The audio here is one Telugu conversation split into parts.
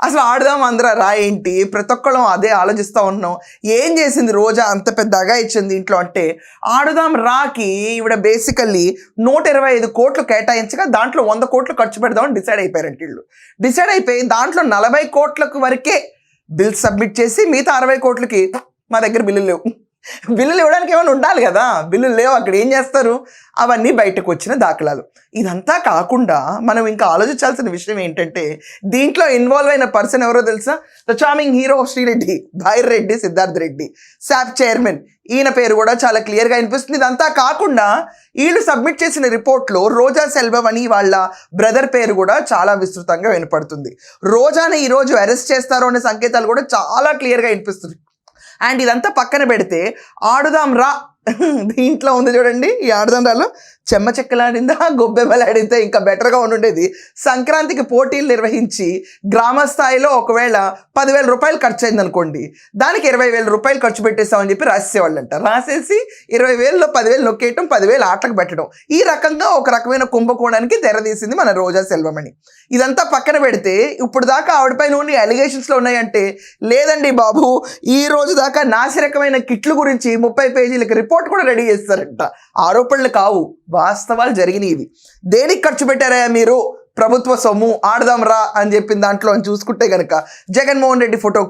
అసలు ఆడుదాం అందరూ రా ఏంటి ప్రతి ఒక్కళ్ళం అదే ఆలోచిస్తూ ఉన్నాం. ఏం చేసింది రోజా అంత పెద్దగా ఇచ్చింది ఇంట్లో అంటే, ఆడుదాం రాకి ఈవిడ బేసికల్లీ 125 కోట్లు కేటాయించగా దాంట్లో 100 కోట్లు ఖర్చు పెడదామని డిసైడ్ అయిపోయారంట వీళ్ళు. డిసైడ్ అయిపోయి దాంట్లో 40 కోట్లకు వరకే బిల్స్ సబ్మిట్ చేసి మిగతా 60 కోట్లకి మా దగ్గర బిల్లులు లేవు. బిల్లులు ఇవ్వడానికి ఏమైనా ఉండాలి కదా, బిల్లులు లేవు. అక్కడ ఏం చేస్తారు? అవన్నీ బయటకు వచ్చిన దాఖలాలు. ఇదంతా కాకుండా మనం ఇంకా ఆలోచించాల్సిన విషయం ఏంటంటే, దీంట్లో ఇన్వాల్వ్ అయిన పర్సన్ ఎవరో తెలుసా? The charming hero of Srireddy, భాయర్ రెడ్డి సిద్ధార్థ్ రెడ్డి, శాప్ చైర్మన్. ఈయన పేరు కూడా చాలా క్లియర్గా అనిపిస్తుంది. ఇదంతా కాకుండా వీళ్ళు సబ్మిట్ చేసిన రిపోర్ట్లో రోజా సెల్వం అని వాళ్ళ బ్రదర్ పేరు కూడా చాలా విస్తృతంగా వినపడుతుంది. రోజాని ఈరోజు అరెస్ట్ చేస్తారో అనే సంకేతాలు కూడా చాలా క్లియర్గా వినిపిస్తుంది. అండ్ ఇదంతా పక్కన పెడితే ఆడుదాం రా దీంట్లో ఉంది చూడండి. ఈ ఆడుదాం రాలో చెమ్మ చెక్కలాడిందా గొబ్బెమ్మలాడితే ఇంకా బెటర్గా ఉండుండేది. సంక్రాంతికి పోటీలు నిర్వహించి గ్రామ స్థాయిలో ఒకవేళ 10,000 రూపాయలు ఖర్చు అయింది అనుకోండి, దానికి 20,000 రూపాయలు ఖర్చు పెట్టేస్తామని చెప్పి రాసేవాళ్ళంట. రాసేసి 20,000లో 10,000 నొక్కేయటం, 10,000 ఆటలకు పెట్టడం. ఈ రకంగా ఒక రకమైన కుంభకోణానికి తెరదీసింది మన రోజా సెల్వమణి. ఇదంతా పక్కన పెడితే ఇప్పుడు దాకా ఆవిడపైన ఉన్న అలిగేషన్స్లో ఉన్నాయంటే, లేదండి బాబు ఈ రోజు దాకా నాసిరకమైన కిట్లు గురించి 30 పేజీలకి రిపోర్ట్ కూడా రెడీ చేస్తారంట. ఆరోపణలు కావు, వాస్తవాలు జరిగినవి. దేనికి ఖర్చు పెట్టారా మీరు? ప్రభుత్వ సొమ్ము. ఆడదాం రా అని చెప్పిన దాంట్లో అని చూసుకుంటే కనుక జగన్మోహన్ రెడ్డి ఫోటో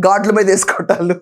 గాడ్ల మీద వేసుకోవటాలు,